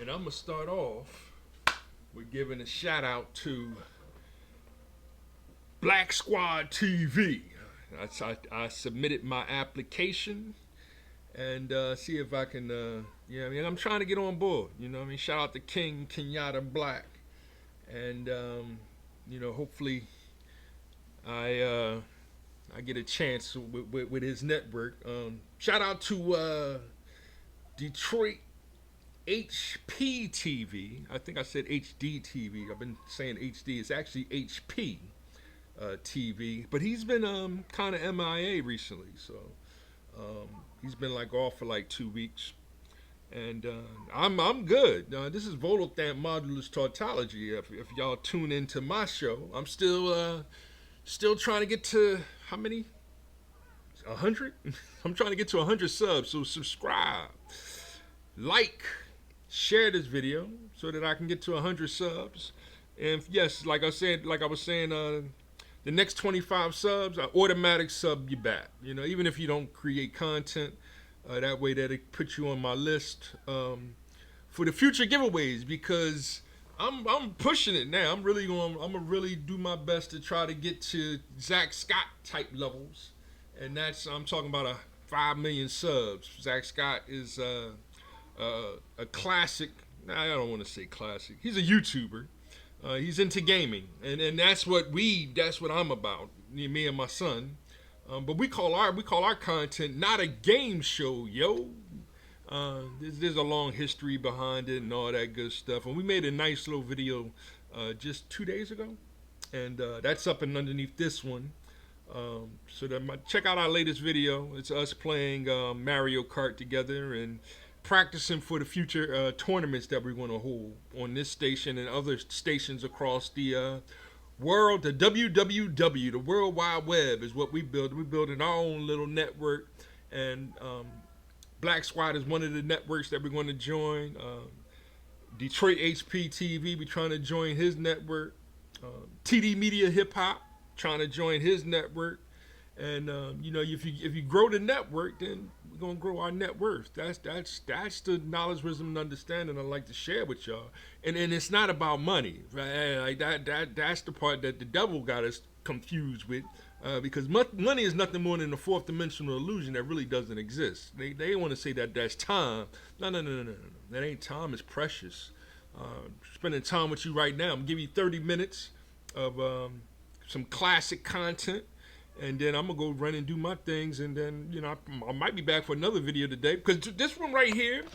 And I'm going to start off with giving a shout out to Black Squad TV. I submitted my application and see if I can, I'm trying to get on board. Shout out to King Kenyatta Black. And, hopefully I I get a chance with his network. Shout out to Detroit HP TV. I think I said HD TV. I've been saying HD. It's actually HP TV. But he's been kind of MIA recently, so he's been like off for like 2 weeks. And I'm good. This is Volothamp Modulus Tautology. If y'all tune into my show, I'm still trying to get to how many? 100. I'm trying to get to 100 subs. So subscribe, like, share this video so that I can get to 100 subs. And yes, like I was saying, the next 25 subs, I automatic sub you back. Even if you don't create content, that way that it puts you on my list for the future giveaways, because I'm pushing it now. I'm gonna really do my best to try to get to Zach Scott type levels, and I'm talking about a 5 million subs. Zach Scott is a classic. I don't want to say classic. He's a YouTuber. He's into gaming, and that's what I'm about. Me and my son. But we call our content not a game show, yo. There's a long history behind it and all that good stuff. And we made a nice little video just 2 days ago, and that's up and underneath this one. Check out our latest video. It's us playing Mario Kart together and practicing for the future tournaments that we're going to hold on this station and other stations across the world. The WWW, the World Wide Web, is what we build. We're building our own little network, and Black Squad is one of the networks that we're going to join. Detroit HP TV, we're trying to join his network. TD Media Hip Hop, trying to join his network. And if you grow the network, then we're gonna grow our net worth. That's the knowledge, wisdom, and understanding I like to share with y'all. And it's not about money, right? Like that's the part that the devil got us confused with, because money is nothing more than a fourth dimensional illusion that really doesn't exist. They want to say that that's time. No. That ain't time. It's precious. Spending time with you right now. I'm gonna give you 30 minutes of some classic content. And then I'm going to go run and do my things. And then, I might be back for another video today. Because this one right here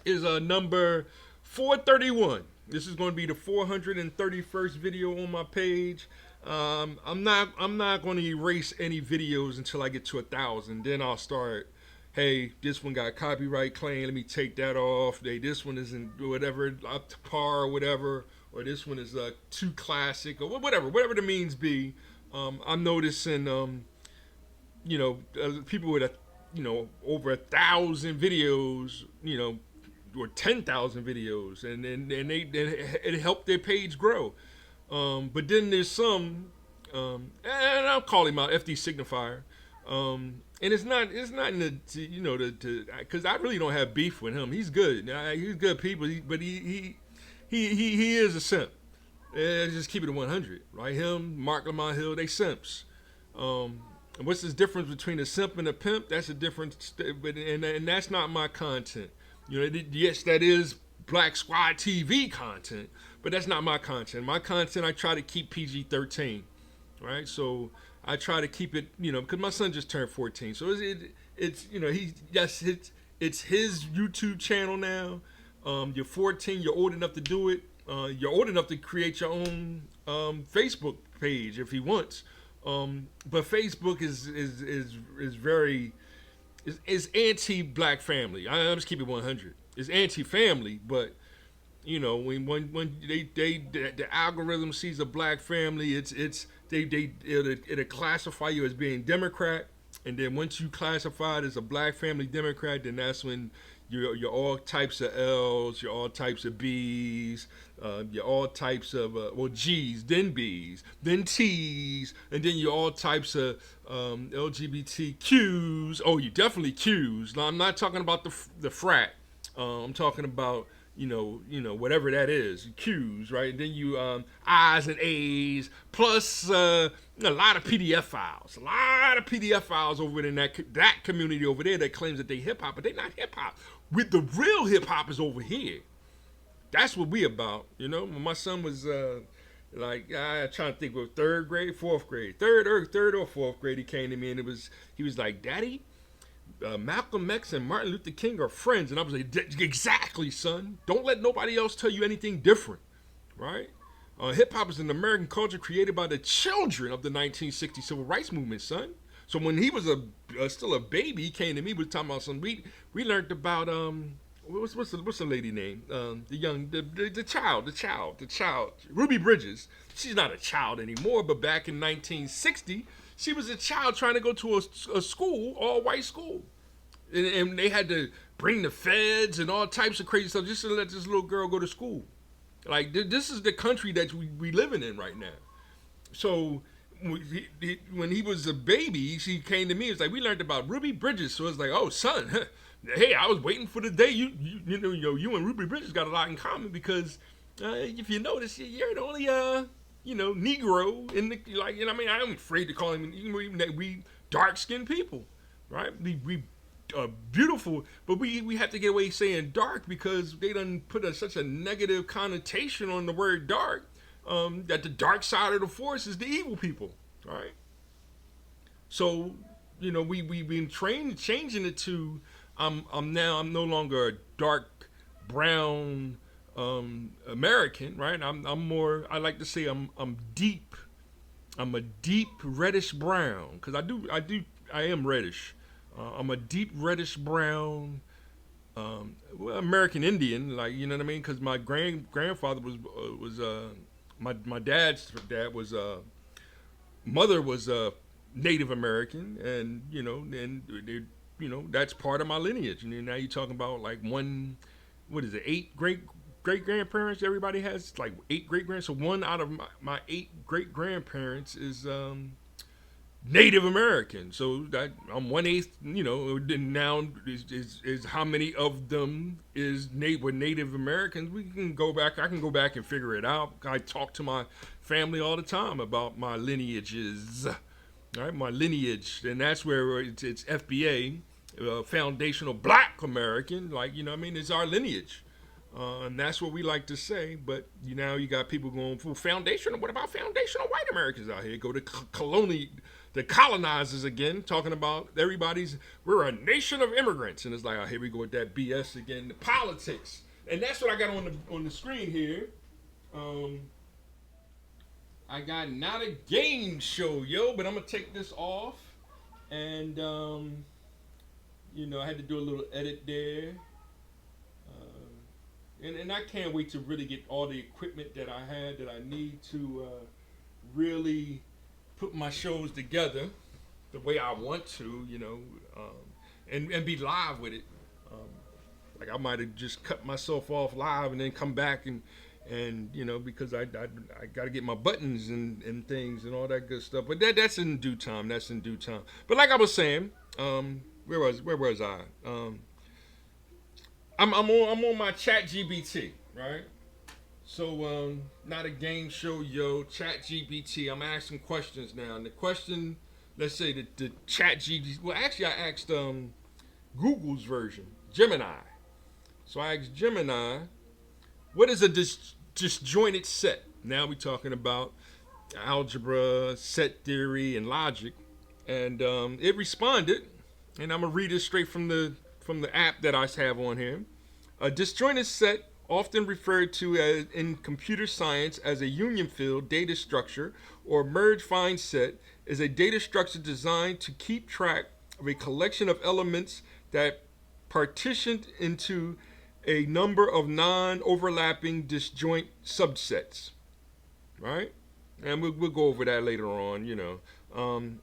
is number 431. This is going to be the 431st video on my page. I'm not going to erase any videos until I get to 1,000. Then I'll start, hey, this one got copyright claim. Let me take that off. Hey, this one isn't whatever, up to par or whatever. Or this one is too classic or whatever the means be. I'm noticing, people with over 1,000 videos, or 10,000 videos, and it helped their page grow. But then there's some, and I'll call him out, FD Signifier, and it's not in the because I really don't have beef with him. He's good. He's good people, but he is a simp. Just keep it at 100, right? Him, Mark Lamont Hill, they simps. And what's the difference between a simp and a pimp? That's a difference, and that's not my content. Yes, that is Black Squad TV content, but that's not my content. My content, I try to keep PG-13, right? So I try to keep it, because my son just turned 14, so it's it's his YouTube channel now. You're 14, you're old enough to do it. You're old enough to create your own Facebook page if he wants, but Facebook is very anti-black family. I'm just keep it 100. It's anti-family, but when the algorithm sees a black family, it'll classify you as being Democrat, and then once you classify it as a black family Democrat, then that's when you're all types of L's, you're all types of B's, you're all types of G's, then B's, then T's, and then you're all types of LGBTQs. Oh, you definitely Q's. Now I'm not talking about the frat. I'm talking about whatever that is, Q's, right? And then you I's and A's, plus a lot of PDF files over in that community over there that claims that they hip hop, but they not hip hop. With the real hip hop is over here. That's what we about, When my son was I'm trying to think of third grade, fourth grade, third or fourth grade, he came to me and he was like, "Daddy, Malcolm X and Martin Luther King are friends," and I was like, "Exactly, son. Don't let nobody else tell you anything different, right?" Hip hop is an American culture created by the children of the 1960 civil rights movement, son. So when he was still a baby, he came to me, was talking about something. We learned about what's the lady name? The child, Ruby Bridges. She's not a child anymore, but back in 1960, she was a child trying to go to a school, all white school, and they had to bring the feds and all types of crazy stuff just to let this little girl go to school. Like, this is the country that we living in right now. So when he was a baby, he came to me. It's like, we learned about Ruby Bridges. So it's like, oh, son, hey, I was waiting for the day you and Ruby Bridges got a lot in common, because if you notice, you're the only Negro in the, I'm afraid to call him, we dark skinned people, right? We beautiful, but we have to get away saying dark, because they done put such a negative connotation on the word dark, that the dark side of the force is the evil people, right? So we've been trained changing it to I'm no longer a dark brown American, right? I'm more, I like to say I'm deep. I'm a deep reddish brown, because I am reddish. I'm a deep reddish brown, American Indian, like, you know what I mean? Because my grandfather was my dad's dad was mother was Native American, and that's part of my lineage. And now you're talking about like what is it, 8 great grandparents? Everybody has like 8 great grandparents. So one out of my 8 great grandparents is Native American. So that I'm 1/8. Now is how many of them were Native Americans? We can go back. I can go back and figure it out. I talk to my family all the time about my lineages. All right, my lineage, and that's where it's FBA, foundational Black American. Like, it's our lineage. And that's what we like to say, but now you got people going for foundational. What about foundational white Americans out here? Go to the colonizers again, talking about we're a nation of immigrants, and it's like, oh, here we go with that BS again, the politics, and that's what I got on the screen here. I got not a game show, but I'm gonna take this off, and I had to do a little edit there. And I can't wait to really get all the equipment that I need to really put my shows together the way I want to, and be live with it. Like, I might have just cut myself off live and then come back and because I got to get my buttons and things and all that good stuff. But that's in due time. But like I was saying, where was I? I'm on my ChatGPT, right? So not a game show, ChatGPT. I'm asking questions now, and the question, let's say the ChatGPT. Well, actually, I asked Google's version, Gemini. So I asked Gemini, what is a disjointed set? Now we're talking about algebra, set theory, and logic, and it responded, and I'm gonna read it straight from the app that I have on here. A disjointed set, often referred to in computer science as a union field data structure or merge find set, is a data structure designed to keep track of a collection of elements that partitioned into a number of non-overlapping disjoint subsets, right? And we'll go over that later on,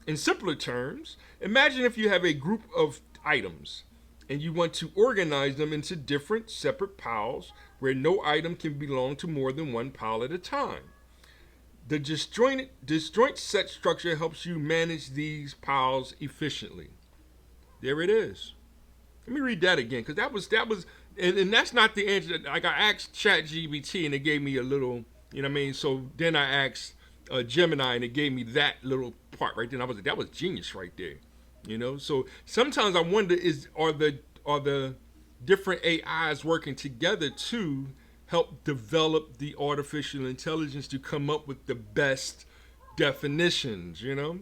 In simpler terms, imagine if you have a group of items and you want to organize them into different separate piles where no item can belong to more than one pile at a time. The disjoint set structure helps you manage these piles efficiently. There it is. Let me read that again, because that was and that's not the answer. Like I asked ChatGPT and it gave me a little, you know what I mean. So then I asked Gemini and it gave me that little part right there. And I was like, that was genius right there, you know. So sometimes I wonder are the different AIs working together to help develop the artificial intelligence to come up with the best definitions, you know,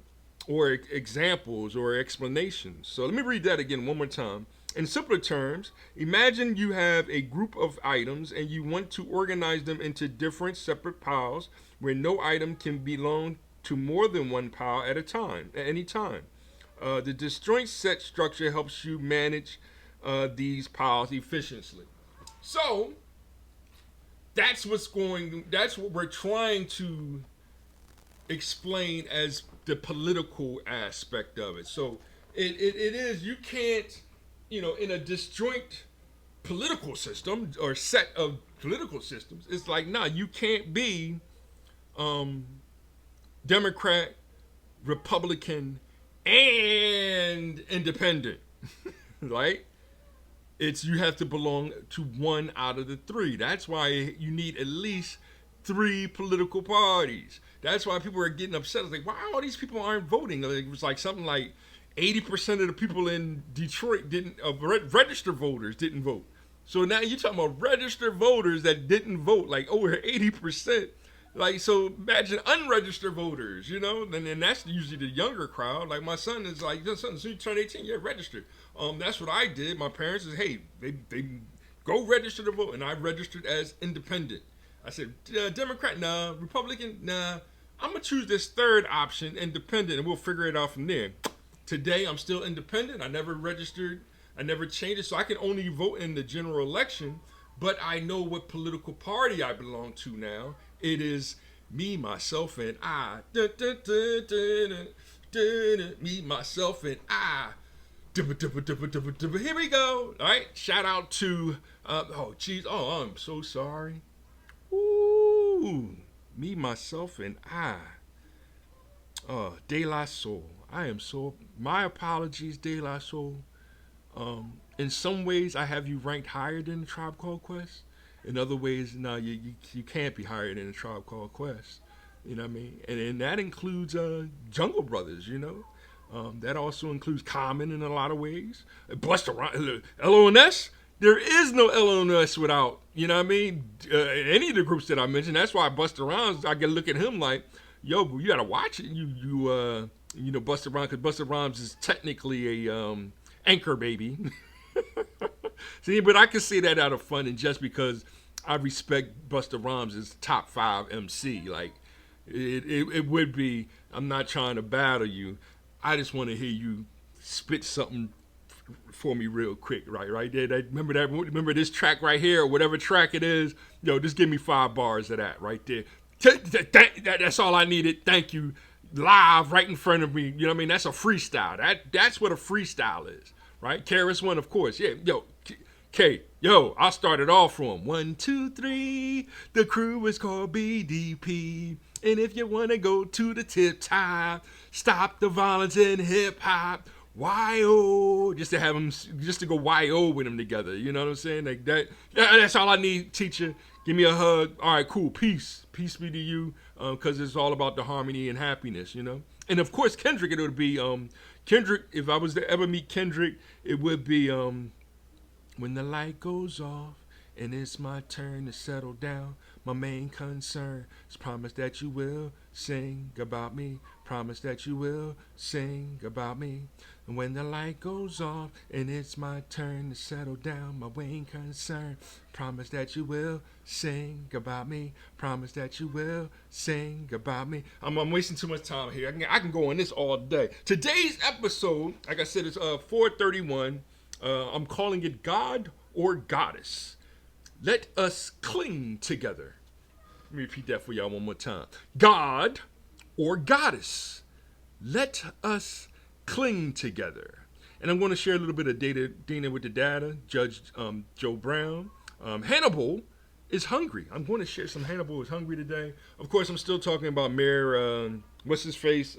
or examples or explanations. So let me read that again one more time. In simpler terms, imagine you have a group of items and you want to organize them into different separate piles where no item can belong to more than one pile at a time, at any time. The disjoint set structure helps you manage these piles efficiently. So that's what we're trying to explain as the political aspect of it. So it is, you can't, in a disjoint political system or set of political systems, it's like, nah, you can't be Democrat, Republican, and independent, right? It's you have to belong to one out of the three. That's why you need at least three political parties. That's why people are getting upset. It's like, why all these people aren't voting? It was like something like 80% of the people in Detroit didn't, registered voters didn't vote. So now you're talking about registered voters that didn't vote, like over 80%. Like, so imagine unregistered voters, and that's usually the younger crowd. Like my son is like, as soon as you turn 18, yeah, registered. That's what I did. My parents is, hey, they go register to vote, and I registered as independent. I said, Democrat, nah, Republican, nah. I'm gonna choose this third option, independent, and we'll figure it out from there. Today, I'm still independent. I never registered. I never changed it, so I can only vote in the general election. But I know what political party I belong to now. It is me, myself, and I. Me, myself, and I. Here we go. All right. Shout out to. Oh, geez. Oh, I'm so sorry. Ooh. Me, myself, and I. De La Soul. I am so. My apologies, De La Soul. In some ways, I have you ranked higher than the Tribe Called Quest. In other ways, no, you can't be higher than the Tribe Called Quest. You know what I mean? And that includes Jungle Brothers, that also includes Common in a lot of ways. Busta Rhymes, LONS. There is no LONS without, you know what I mean? Any of the groups that I mentioned. That's why Busta Rhymes, I can look at him like, yo, you gotta watch it. Busta Rhymes, because Busta Rhymes is technically a anchor baby. See, but I can say that out of fun and just because I respect Busta Rhymes as top 5 MC. Like, it would be, I'm not trying to battle you. I just want to hear you spit something for me real quick, right there. Remember this track right here, or whatever track it is. Just give me 5 bars of that right there. That's all I needed. Thank you. Live right in front of me. You know what I mean? That's a freestyle. That's what a freestyle is, right? KRS-One, of course. Yeah, I'll start it off from 1, 2, 3. The crew is called BDP. And if you want to go to the tip top, stop the violence in hip hop. YO, just to go YO with them together. You know what I'm saying? Like that. That's all I need, teacher. Give me a hug. All right, cool. Peace be to you. Because it's all about the harmony and happiness, And of course, Kendrick, it would be Kendrick. If I was to ever meet Kendrick, it would be when the light goes off and it's my turn to settle down. My main concern is promise that you will sing about me. Promise that you will sing about me. And when the light goes off and it's my turn to settle down, my main concern, promise that you will sing about me. Promise that you will sing about me. I'm wasting too much time here. I can go on this all day. Today's episode, like I said, is 431. I'm calling it God or Goddess. Let us cling together. Let me repeat that for y'all one more time. God or Goddess. Let us cling together. And I'm going to share a little bit of data with the data. Judge Joe Brown. Hannibal is hungry. I'm going to share some Hannibal is hungry today. Of course, I'm still talking about Mayor, what's his face?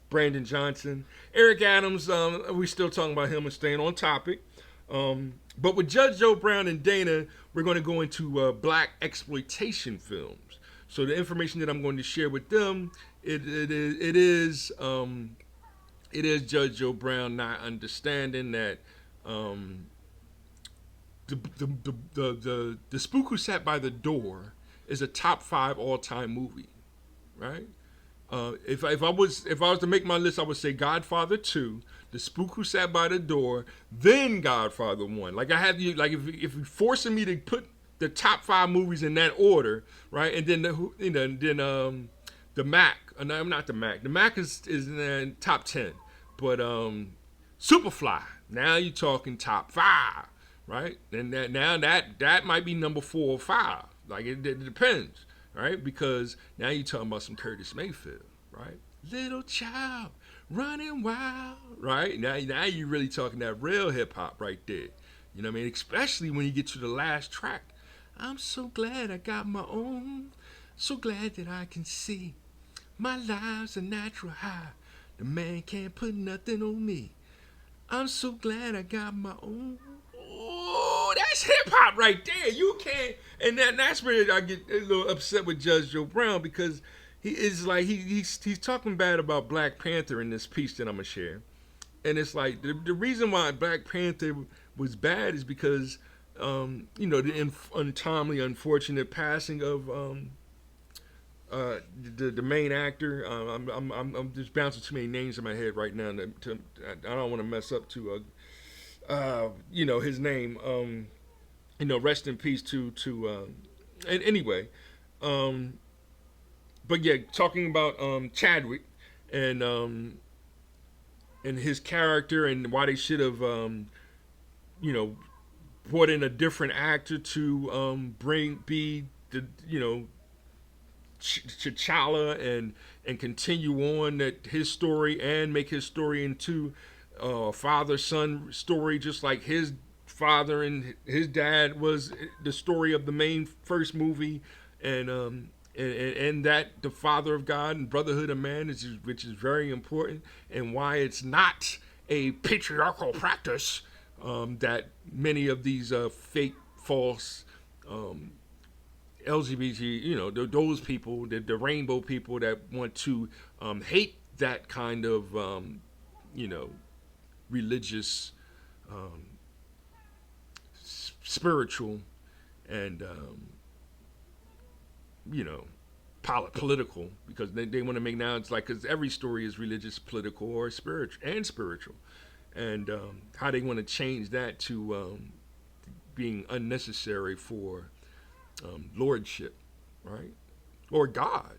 Brandon Johnson. Eric Adams, we still talking about him and staying on topic. But with Judge Joe Brown and Dana, we're going to go into black exploitation films. So the information that I'm going to share with them, it is Judge Joe Brown not understanding that um, the Spook Who Sat by the Door is a top 5 all time movie, right? If I was to make my list, I would say Godfather 2, The Spook Who Sat by the Door, then Godfather 1. Like I have you, like if you're forcing me to put the top 5 movies in that order, right? And then the Mac. No, I'm not the Mac. The Mac is in the top 10, but Superfly. Now you're talking top 5, right? And that might be number 4 or 5. Like it depends, right? Because now you're talking about some Curtis Mayfield, right? Little child running wild, right? Now you're really talking that real hip hop right there. You know what I mean? Especially when you get to the last track. I'm so glad I got my own. So glad that I can see my life's a natural high. The man can't put nothing on me. I'm so glad I got my own. Oh, that's hip hop right there. You can't, and that's where I get a little upset with Judge Joe Brown because he is like he's talking bad about Black Panther in this piece that I'm gonna share, and it's like the reason why Black Panther was bad is because the untimely, unfortunate passing of the main actor. I'm just bouncing too many names in my head right now. I don't want to mess up to his name. Rest in peace to. And anyway, but yeah, talking about Chadwick and and his character and why they should have you know brought in a different actor to be the T'Challa and continue on that his story and make his story into father son story, just like his father and his dad was the story of the main first movie, and that the father of God and brotherhood of man which is very important, and why it's not a patriarchal practice that many of these fake false LGBT, those people, the rainbow people that want to hate that kind of, religious, spiritual, and, you know, political, because they want to make now it's like, because every story is religious, political, or spiritual. And how they want to change that to being unnecessary for lordship, right? Or God,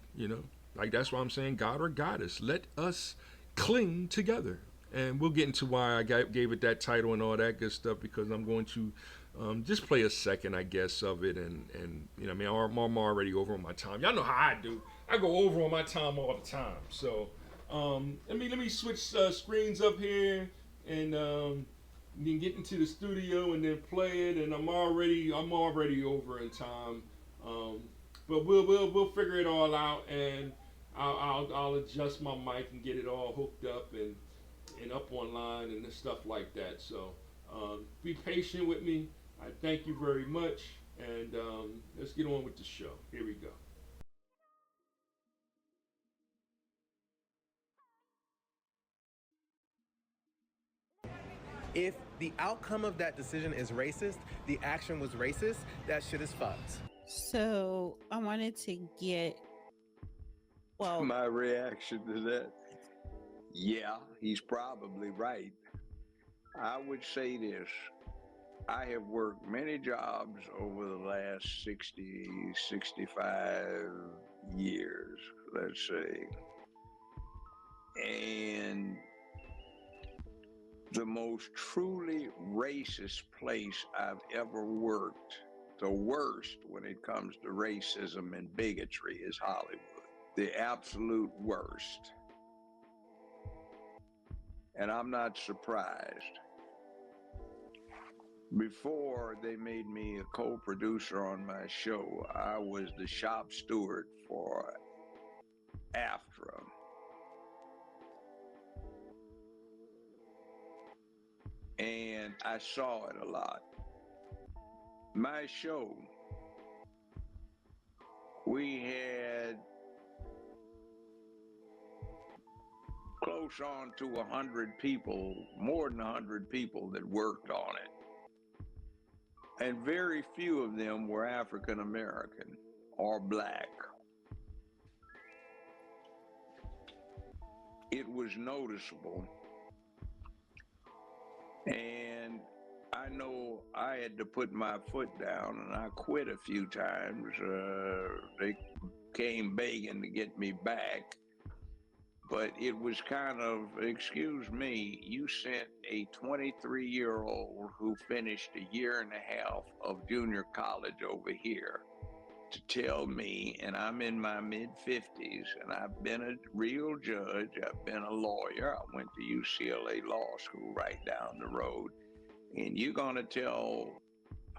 like that's why I'm saying God or goddess. Let us cling together. And we'll get into why I gave it that title and all that good stuff, because I'm going to just play a second, I guess, of it. And I'm already over on my time. Y'all know how I do. I go over on my time all the time. So let me switch screens up here and then get into the studio and then play it. And I'm already over in time. But we'll figure it all out, and I'll adjust my mic and get it all hooked up and up online and stuff like that. So be patient with me. I thank you very much, and let's get on with the show. Here we go. If the outcome of that decision is racist, the action was racist, that shit is fucked. So I wanted to get, well, My reaction to that, yeah, he's probably right. I would say this. I have worked many jobs over the last 60, 65 years, let's say. And the most truly racist place I've ever worked, the worst when it comes to racism and bigotry, is Hollywood. The absolute worst. And I'm not surprised. Before they made me a co-producer on my show, I was the shop steward for AFTRA. and I saw it a lot. My show, we had close on to 100 people, more than 100 people that worked on it. And very few of them were African American or black. It was noticeable. And I know I had to put my foot down, and I quit a few times. They came begging to get me back. But it was kind of, excuse me, you sent a 23-year-old who finished a year and a half of junior college over here to tell me, and I'm in my mid-50s, and I've been a real judge, I've been a lawyer, I went to UCLA Law School right down the road, and you're going to tell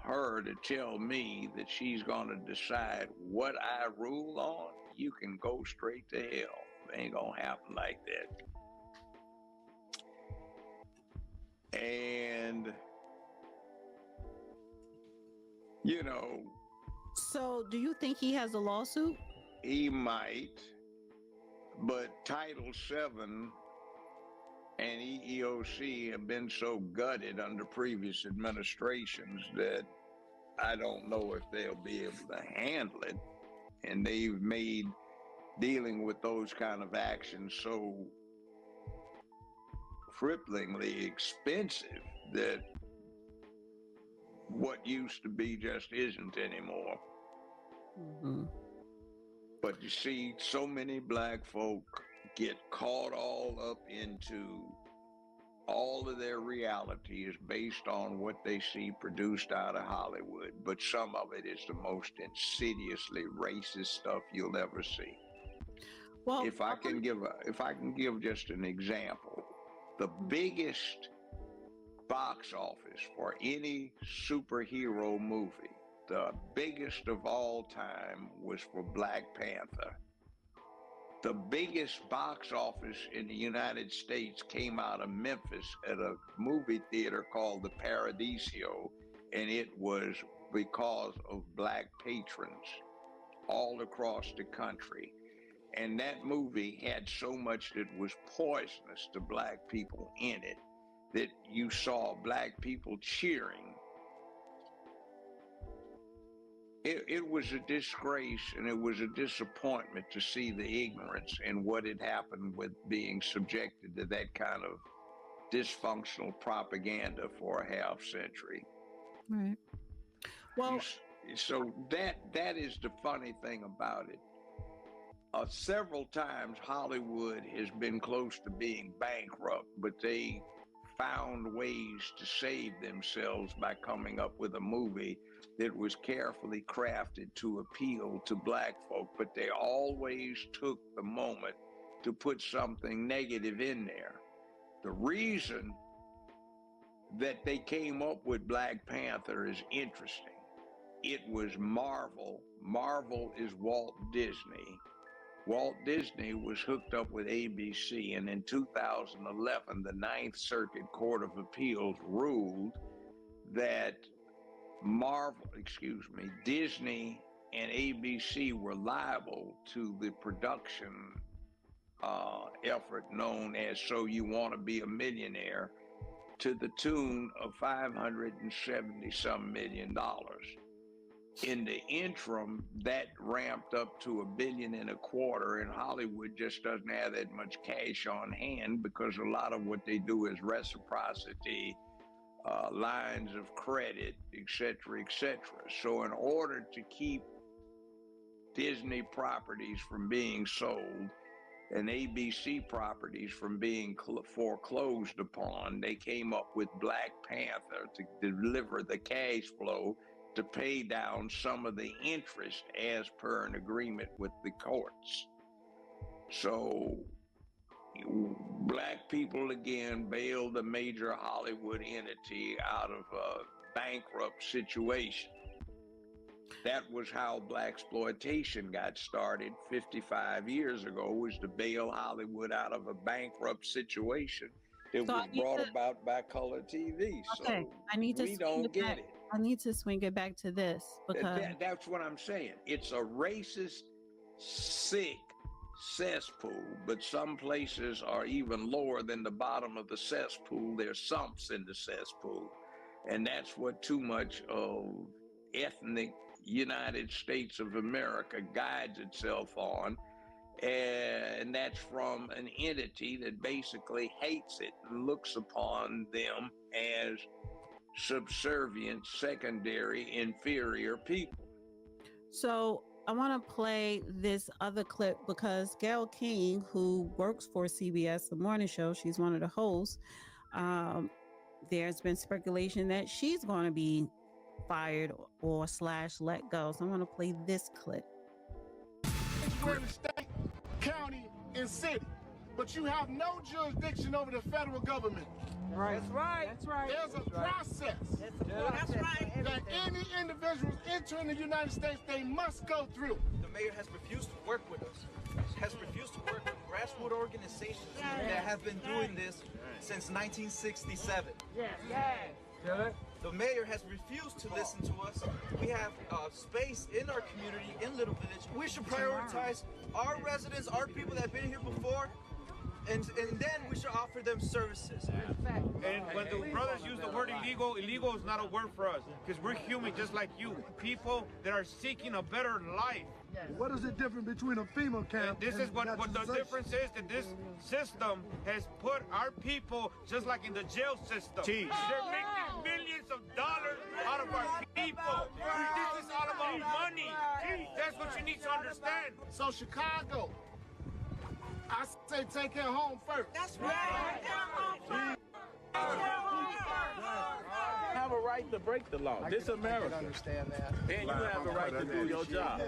her to tell me that she's going to decide what I rule on? You can go straight to hell. It ain't going to happen like that. And, you know, So, do you think he has a lawsuit? he might, but Title VII and EEOC have been so gutted under previous administrations that I don't know if they'll be able to handle it. And they've made dealing with those kind of actions so cripplingly expensive that what used to be just isn't anymore. Mm-hmm. But you see, so many black folk get caught all up into all of their reality is based on what they see produced out of Hollywood. But some of it is the most insidiously racist stuff you'll ever see. Well, If I can give just an example, the biggest box office for any superhero movie, the biggest of all time, was for Black Panther. The biggest box office in the United States came out of Memphis at a movie theater called the Paradiso, and it was because of black patrons all across the country. And that movie had so much that was poisonous to black people in it that you saw black people cheering. It was a disgrace, and it was a disappointment to see the ignorance and what had happened with being subjected to that kind of dysfunctional propaganda for a half century. right. Well, So that is the funny thing about it. Several times Hollywood has been close to being bankrupt, but they found ways to save themselves by coming up with a movie that was carefully crafted to appeal to black folk, but they always took the moment to put something negative in there. The reason that they came up with Black Panther is interesting. It was Marvel. Marvel is Walt Disney. Walt Disney was hooked up with ABC, and in 2011, the Ninth Circuit Court of Appeals ruled that Disney and ABC were liable to the production effort known as So You Want to Be a Millionaire, to the tune of $570-some million. In the interim, that ramped up to $1.25 billion, and Hollywood just doesn't have that much cash on hand because a lot of what they do is reciprocity, lines of credit, etc., etc. So in order to keep Disney properties from being sold and ABC properties from being foreclosed upon, they came up with Black Panther to deliver the cash flow to pay down some of the interest as per an agreement with the courts. So black people again bailed a major Hollywood entity out of a bankrupt situation. That was how blaxploitation got started 55 years ago, was to bail Hollywood out of a bankrupt situation It So I was need brought to- about by color TV. Okay, So I need to we swing don't it get back. it. I need to swing it back to this because That's what I'm saying. It's a racist, sick cesspool, but some places are even lower than the bottom of the cesspool. There's sumps in the cesspool. And that's what too much of ethnic United States of America guides itself on. And that's from an entity that basically hates it and looks upon them as subservient, secondary, inferior people. so I want to play this other clip because Gayle King, who works for CBS The Morning Show, she's one of the hosts. There's been speculation that she's going to be fired or / let go. So I'm going to play this clip. We're in the state, county, and city, but you have no jurisdiction over the federal government. Right. That's right. That's right. There's a process That's right. that any individuals entering the United States, they must go through. The mayor has refused to work with us, has refused to work with grassroots organizations that have been doing this since 1967. Yes. The mayor has refused to listen to us. We have space in our community, in Little Village. We should prioritize our residents, our people that have been here before, and then we should offer them services. And when the brothers use the word illegal, illegal is not a word for us because we're human just like you. People that are seeking a better life. What is the difference between a FEMA camp And this is what the difference is, that this system has put our people just like in the jail system. They're making millions of dollars out of our people. This is all about money. That's what you need to understand. So Chicago, I say take care home first. That's right. Have a right to break the law. This is America. Understand that. And you have a right to do your job.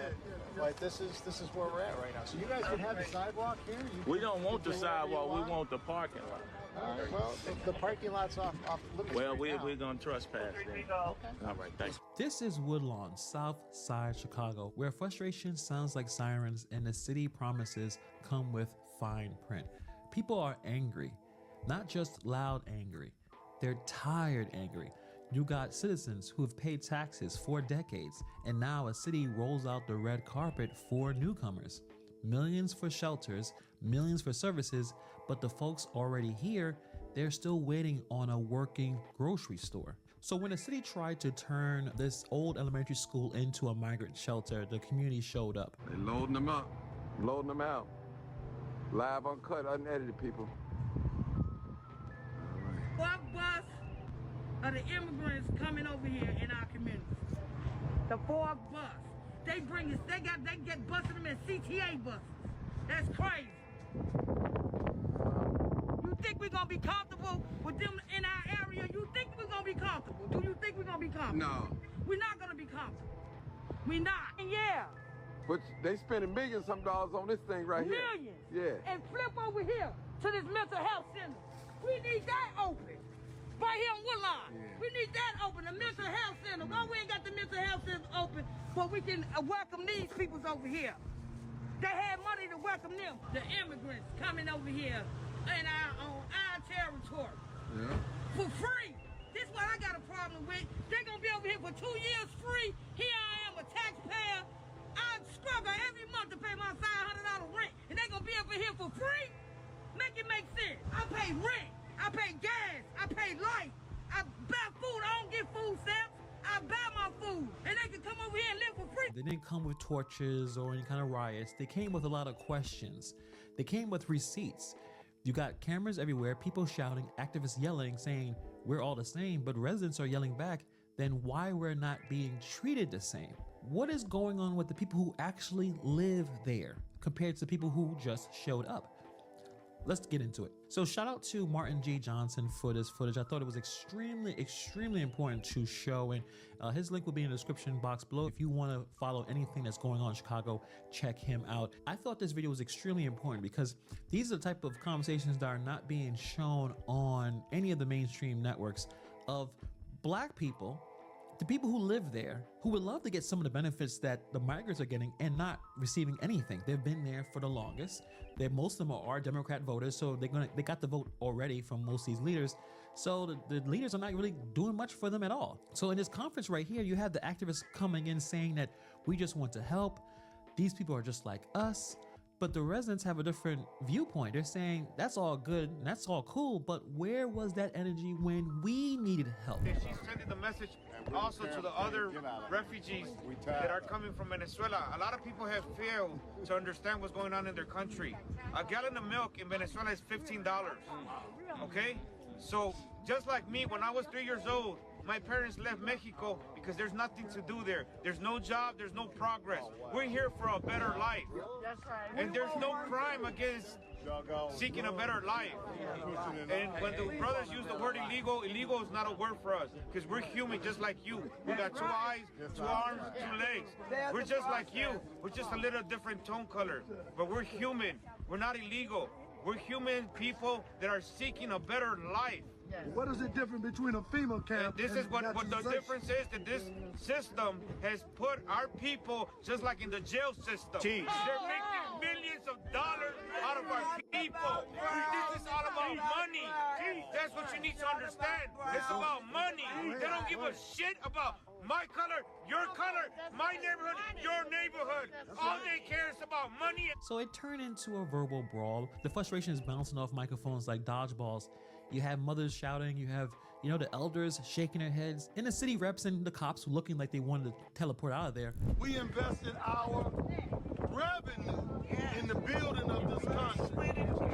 But this is where we're at right now. So you guys can have the sidewalk here. We don't want the sidewalk, we want the parking lot. All right, well, the parking lot's off limits. Well, right we're going to trespass then. All right, thanks. This is Woodlawn, South Side Chicago, where frustration sounds like sirens and the city promises come with fine print. People are angry, not just loud angry. They're tired angry. You got citizens who have paid taxes for decades, and now a city rolls out the red carpet for newcomers. Millions for shelters, millions for services, but the folks already here, they're still waiting on a working grocery store. So when the city tried to turn this old elementary school into a migrant shelter, the community showed up. They loading them up, loading them out. Live, uncut, unedited, people. What bus of the immigrants coming over here in our community? The fourth bus. They bring us, they get busting them in CTA buses. That's crazy. You think we're gonna be comfortable with them in our area? You think we're gonna be comfortable? Do you think we're gonna be comfortable? No. We're not gonna be comfortable. We're not. Yeah. But they spending millions some dollars on this thing right here. Millions. Yeah. And flip over here to this mental health center. We need that open. Right here on Woodlawn. Yeah. We need that open, the mental health center. Why we ain't got the mental health center open so we can welcome these peoples over here? They had money to welcome them. The immigrants coming over here in on our territory. Yeah. For free. This is what I got a problem with. They're gonna be over here for 2 years free. Here I am, a taxpayer. I struggle every month to pay my $500 rent, and they're gonna be over here for free? Make it make sense. I pay rent, I pay gas, I pay light, I buy food, I don't get food stamps. I buy my food, and they can come over here and live for free. They didn't come with torches or any kind of riots. They came with a lot of questions. They came with receipts. You got cameras everywhere, people shouting, activists yelling, saying, we're all the same, but residents are yelling back, then why we're not being treated the same? What is going on with the people who actually live there compared to people who just showed up? Let's get into it. So shout out to Martin G. Johnson for this footage. I thought it was extremely important to show, and his link will be in the description box below. If you want to follow anything that's going on in Chicago, check him out. I thought this video was extremely important because these are the type of conversations that are not being shown on any of the mainstream networks of black people The people who live there, who would love to get some of the benefits that the migrants are getting and not receiving anything. They've been there for the longest. Most of them are Democrat voters, so they got the vote already from most of these leaders. So the leaders are not really doing much for them at all. So in this conference right here, you have the activists coming in saying that we just want to help. These people are just like us. But the residents have a different viewpoint. They're saying that's all good and that's all cool, but where was that energy when we needed help? She's sending the message also to the other refugees that are coming from Venezuela. A lot of people have failed to understand what's going on in their country. A gallon of milk in Venezuela is $15. Okay? So just like me, when I was 3 years old, my parents left Mexico because there's nothing to do there. There's no job, there's no progress. We're here for a better life. And there's no crime against seeking a better life. And when the brothers use the word illegal, illegal is not a word for us because we're human just like you. We got 2 eyes, 2 arms, 2 legs. We're just like you. We're just a little different tone color, but we're human. We're not illegal. We're human people that are seeking a better life. What is the difference between a FEMA camp and this is what the difference is, that this system has put our people just like in the jail system. They're making millions of dollars out of our people. This is all about money. That's what you need to understand. It's about money. They don't give a shit about my color, your color, my neighborhood, your neighborhood. All they care is about money. So it turned into a verbal brawl. The frustration is bouncing off microphones like dodgeballs. You have mothers shouting, you have, the elders shaking their heads, and the city reps and the cops looking like they wanted to teleport out of there. We invested our revenue in the building of this country.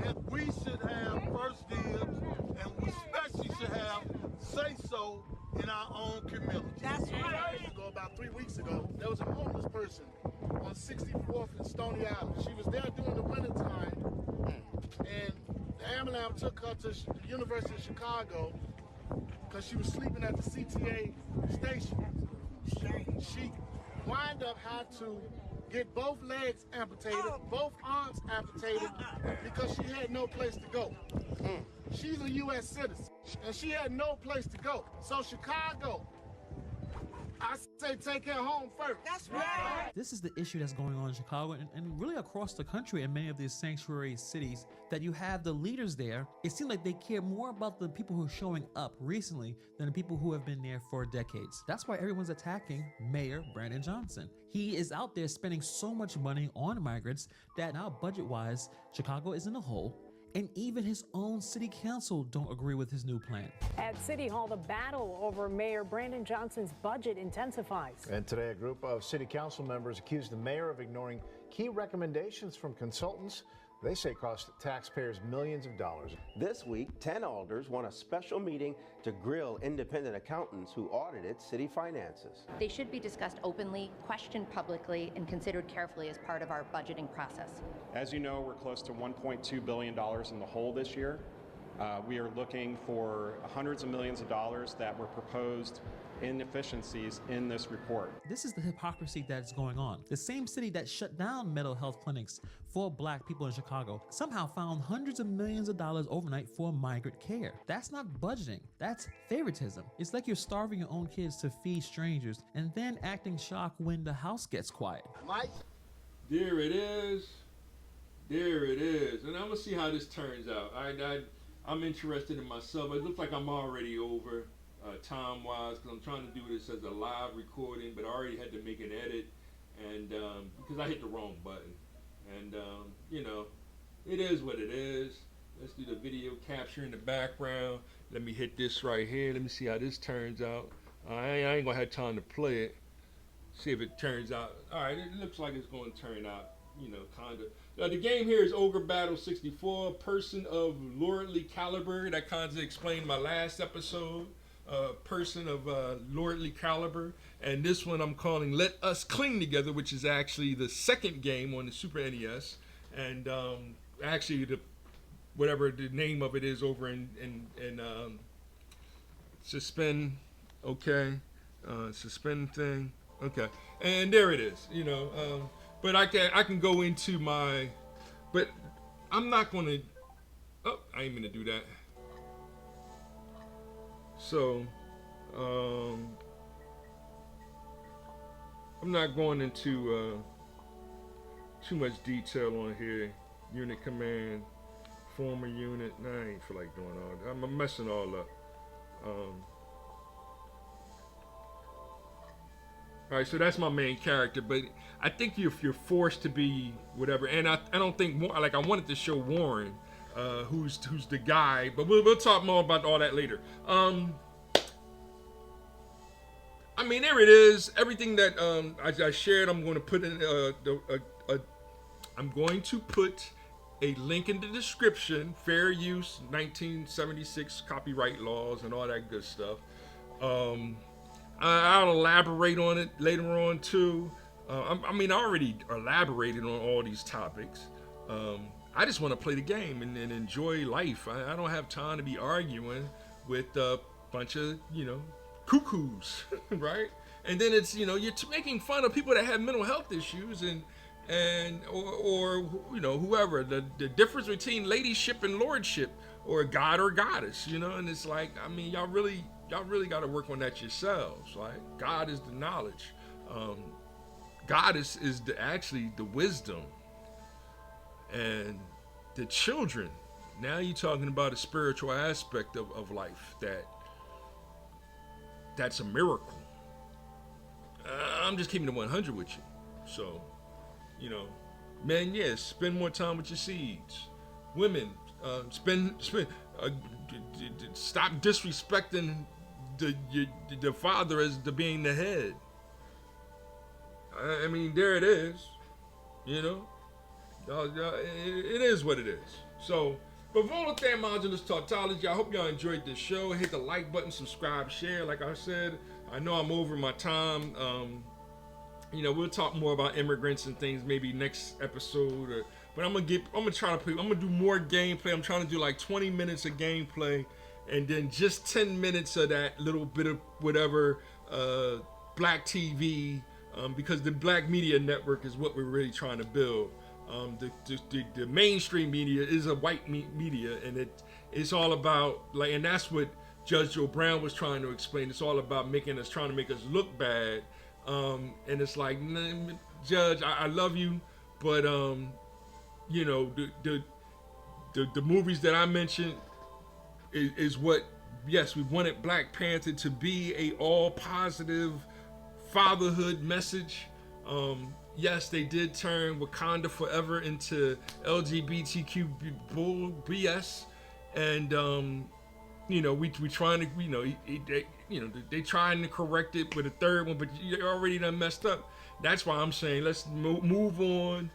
And we should have first dibs, and we especially should have say-so in our own community. That's right. About 3 weeks ago, there was a homeless person on 64th and Stony Island. She was there during the wintertime, and the ambulance took her to the University of Chicago because she was sleeping at the CTA station. She wind up had to get both legs amputated, both arms amputated, because she had no place to go. She's a U.S. citizen, and she had no place to go. So Chicago, I say take her home first. That's right. This is the issue that's going on in Chicago and really across the country in many of these sanctuary cities, that you have the leaders there. It seems like they care more about the people who are showing up recently than the people who have been there for decades. That's why everyone's attacking Mayor Brandon Johnson. He is out there spending so much money on migrants that now budget-wise, Chicago is in a hole. And even his own city council don't agree with his new plan. At City Hall, the battle over Mayor Brandon Johnson's budget intensifies. And today, a group of city council members accused the mayor of ignoring key recommendations from consultants they say cost taxpayers millions of dollars. This week, 10 alders want a special meeting to grill independent accountants who audited city finances. They should be discussed openly, questioned publicly, and considered carefully as part of our budgeting process. As you know, we're close to $1.2 billion in the hole this year. We are looking for hundreds of millions of dollars that were proposed inefficiencies in this report. This is the hypocrisy that's going on. The same city that shut down mental health clinics for Black people in Chicago somehow found hundreds of millions of dollars overnight for migrant care. That's not budgeting, that's favoritism. It's like you're starving your own kids to feed strangers and then acting shocked when the house gets quiet. Mike? There it is. There it is. And I'm gonna see how this turns out. I'm interested in myself. It looks like I'm already over time-wise, because I'm trying to do this as a live recording, but I already had to make an edit, and because I hit the wrong button. And it is what it is. Let's do the video capture in the background. Let me hit this right here. Let me see how this turns out. I ain't gonna have time to play it. See if it turns out. All right, it looks like it's going to turn out, kind of. The game here is Ogre Battle 64, person of lordly caliber. That kind of explained my last episode. Person of lordly caliber. And this one I'm calling Let Us Cling Together, which is actually the second game on the Super NES. And actually, whatever the name of it is over in Suspend, okay. Suspend thing. Okay, and there it is, but I can go into my, but I'm not going to, I ain't going to do that. So, I'm not going into too much detail on here. Unit command, former unit. Nah, I ain't feel like doing all that. I'm messing all up. All right, so that's my main character, but I think if you're forced to be whatever, and I don't think like I wanted to show Warren, who's the guy, but we'll talk more about all that later. I mean, there it is. Everything that I shared, I'm going to put in I'm going to put a link in the description. Fair use, 1976 copyright laws and all that good stuff. I'll elaborate on it later on too. I mean, I already elaborated on all these topics. I just want to play the game and enjoy life. I don't have time to be arguing with a bunch of, cuckoos, right? And then it's, you're making fun of people that have mental health issues or whoever. The difference between ladyship and lordship, or god or goddess, and it's like, I mean, y'all really got to work on that yourselves, right? God is the knowledge. Goddess is actually the wisdom. And the children, now you're talking about a spiritual aspect of life that's a miracle. I'm just keeping it 100 with you. So, men, yes, spend more time with your seeds. Women, stop disrespecting the father as being the head. I mean, there it is. It is what it is. So, but Volataire Modulus Tautology, I hope y'all enjoyed this show. Hit the like button, subscribe, share. Like I said, I know I'm over my time. We'll talk more about immigrants and things maybe next episode. But I'm gonna do more gameplay. I'm trying to do like 20 minutes of gameplay, and then just 10 minutes of that little bit of whatever black TV, because the Black Media Network is what we're really trying to build. The mainstream media is a white media, and it's all about and that's what Judge Joe Brown was trying to explain. It's all about trying to make us look bad, and it's like, Judge, I love you, but the movies that I mentioned is what, yes, we wanted Black Panther to be a all positive fatherhood message. Yes, they did turn Wakanda Forever into LGBTQ bull BS, and we trying to they trying to correct it with a third one, but you already done messed up. That's why I'm saying let's move on.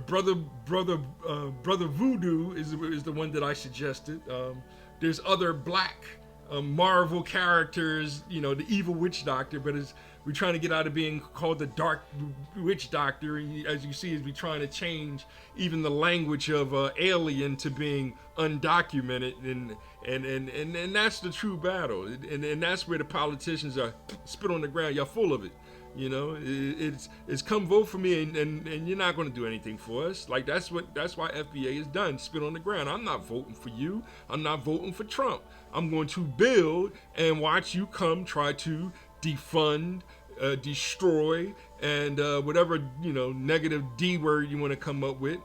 Brother Voodoo is the one that I suggested. There's other Black Marvel characters, the evil witch doctor, but we're trying to get out of being called the Dark Witch Doctor. As you see, we're trying to change even the language of alien to being undocumented, and that's the true battle, and that's where the politicians are spit on the ground. Y'all full of it. It's come vote for me, and you're not going to do anything for us. Like that's why FBA is done. Spit on the ground. I'm not voting for you. I'm not voting for Trump. I'm going to build and watch you come try to defund, destroy, and whatever negative D word you want to come up with.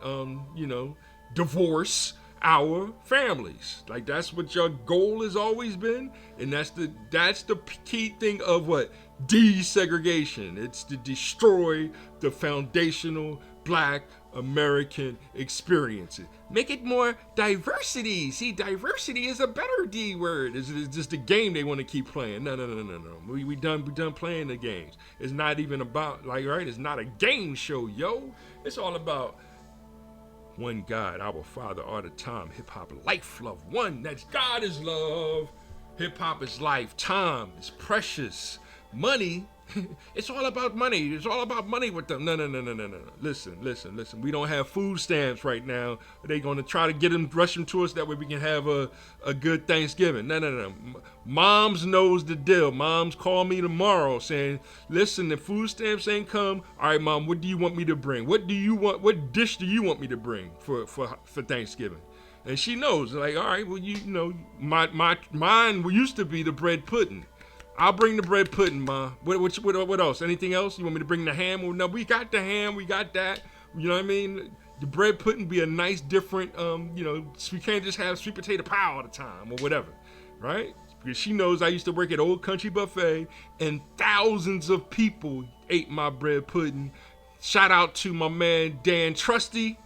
Divorce our families. Like that's what your goal has always been, and that's the key thing of what desegregation. It's to destroy the foundational Black American experience. Make it more diversity. See, diversity is a better D word. It's just a game they want to keep playing. No. We done playing the games. It's not even about it's not a game show, yo. It's all about one God, our Father, all the time. Hip hop, life, love. One, that's God is love. Hip hop is life. Time is precious. Money, it's all about money. It's all about money with them. No. Listen. We don't have food stamps right now. They're going to try to rush them to us. That way we can have a good Thanksgiving. No. Moms knows the deal. Moms call me tomorrow saying, listen, the food stamps ain't come. All right, Mom, what do you want me to bring? What dish do you want me to bring for Thanksgiving? And she knows, like, all right, well, mine used to be the bread pudding. I'll bring the bread pudding, ma. What else? Anything else? You want me to bring the ham? Well, no, we got the ham. We got that. You know what I mean? The bread pudding be a nice, different, we can't just have sweet potato pie all the time or whatever, right? Because she knows I used to work at Old Country Buffet and thousands of people ate my bread pudding. Shout out to my man, Dan Trusty,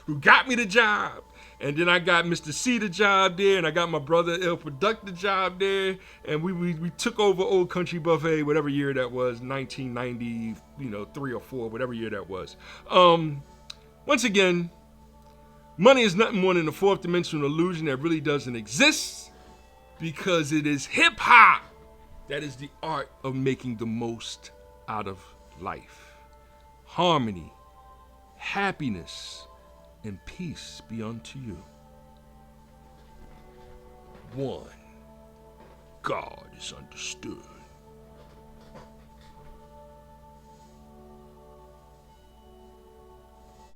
who got me the job. And then I got Mr. C the job there, and I got my brother El Product the job there, and we took over Old Country Buffet, whatever year that was, 1990, 3 or 4, whatever year that was. Once again, money is nothing more than a fourth dimensional illusion that really doesn't exist, because it is hip hop that is the art of making the most out of life. Harmony, happiness, and peace be unto you. One, God is understood.